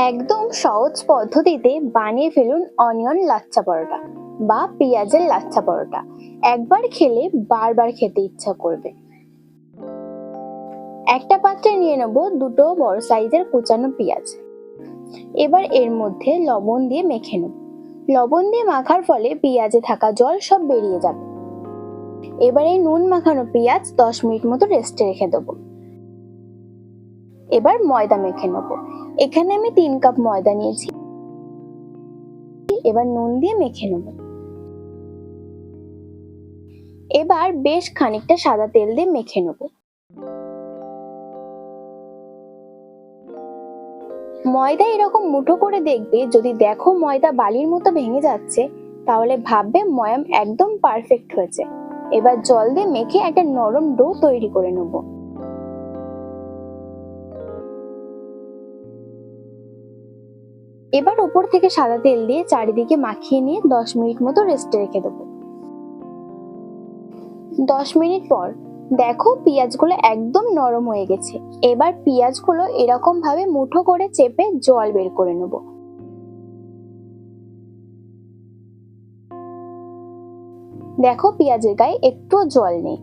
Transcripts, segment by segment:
একদম সহজ পদ্ধতিতে বানিয়ে ফেলুন অনিয়ন লাচ্ছা পরোটা বা পেঁয়াজের লাচ্ছা পরোটা। একবার খেলে বারবার খেতে ইচ্ছা করবে। একটা পাত্রে নিয়ে নেব দুটো বড় সাইজের কুচানো পেঁয়াজ। এবার এর মধ্যে লবণ দিয়ে মেখে নেব। লবণ দিয়ে মাখার ফলে পেঁয়াজে থাকা জল সব বেরিয়ে যাবে। এবার এই নুন মাখানো পেঁয়াজ 10 মিনিট মতো রেস্টে রেখে দেবো। এবার ময়দা মেখে নেব। এখানে আমি 3 কাপ ময়দা নিয়েছি। এবার নুন দিয়ে মেখে নেব। এবার বেশ খানিকটা সাদা তেল দিয়ে মেখে নেব। ময়দা এরকম মুঠো করে দেখবে, যদি দেখো ময়দা বালির মতো ভেঙে যাচ্ছে তাহলে ভাববে ময়াম একদম পারফেক্ট হয়েছে। এবার জল দিয়ে মেখে একটা নরম ডো তৈরি করে নেব। এবার উপর থেকে সাদা তেল দিয়ে চারিদিকে মাখিয়ে নিয়ে 10 মিনিট মতো রেস্টে রেখে দেবো। 10 মিনিট পর দেখো পেঁয়াজগুলো একদম নরম হয়ে গেছে। এবার পেঁয়াজগুলো এরকম ভাবে মুঠো করে চেপে জল বের করে নেব। দেখো পেঁয়াজের গায়ে একটুও জল নেই।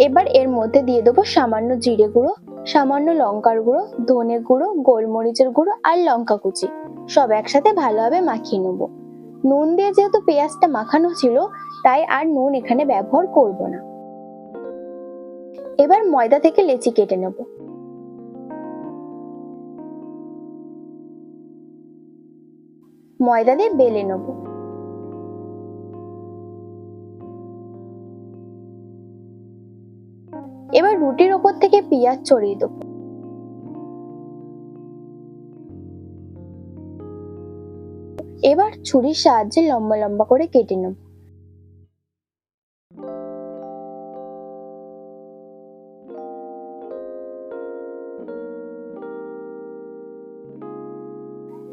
এবার এর মধ্যে দিয়ে দেবো সামান্য জিরে গুঁড়ো, সামান্য লঙ্কার গুঁড়ো, ধনে গুঁড়ো, গোলমরিচের গুঁড়ো আর লঙ্কা কুচি সব একসাথে ভালোভাবে মাখিয়ে নেব। নুন দিয়ে যেহেতু পেঁয়াজটা মাখানো ছিল তাই আর নুন এখানে ব্যবহার করব না। এবার ময়দা থেকে লেচি কেটে নেব। ময়দা দিয়ে বেলে নেব। এবার রুটির ওপর থেকে পেঁয়াজ ছড়িয়ে দেব। এবার ছুরির সাহায্যে লম্বা লম্বা করে কেটে নেব।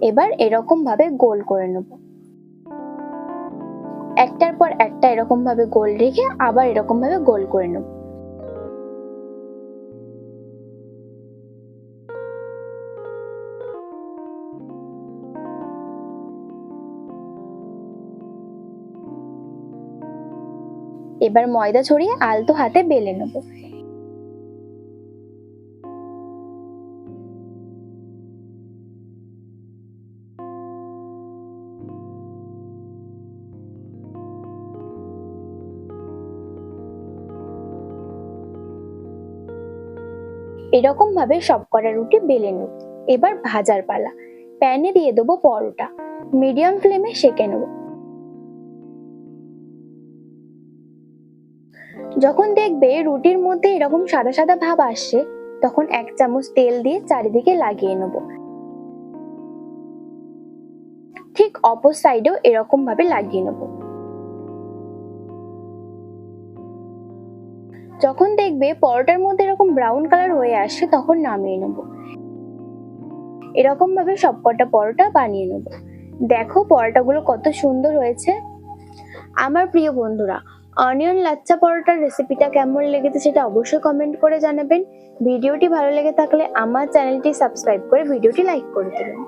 এবার এরকম ভাবে গোল করে নেব। একটার পর একটা এরকম ভাবে গোল রেখে আবার এরকম ভাবে গোল করে নেব। এবার ময়দা ছড়িয়ে আলতো হাতে বেলে নেব। এরকম ভাবে সবকটা রুটি বেলে নেব। এবার ভাজার পালা। প্যানে দিয়ে দেবো পরোটা। মিডিয়াম ফ্লেমে সেঁকে নেব। যখন দেখবে রুটির মধ্যে এরকম সাদা সাদা ভাব আসছে তখন 1 চামচ তেল দিয়ে চারিদিকে লাগিয়ে নেব। ঠিক অপর সাইডেও এরকম ভাবে লাগিয়ে নেব। যখন দেখবে পরোটার মধ্যে এরকম ব্রাউন কালার হয়ে আসছে তখন নামিয়ে নেব। এরকম ভাবে সবকটা পরোটা বানিয়ে নেব। দেখো পরোটাগুলো কত সুন্দর হয়েছে। আমার প্রিয় বন্ধুরা, অনিয়ন লাচ্ছা পরোটার রেসিপিটা কেমন লেগেছে সেটা অবশ্যই কমেন্ট করে জানাবেন। ভিডিওটি ভালো লেগে থাকলে আমার চ্যানেলটি সাবস্ক্রাইব করে ভিডিওটি লাইক করে দেবেন।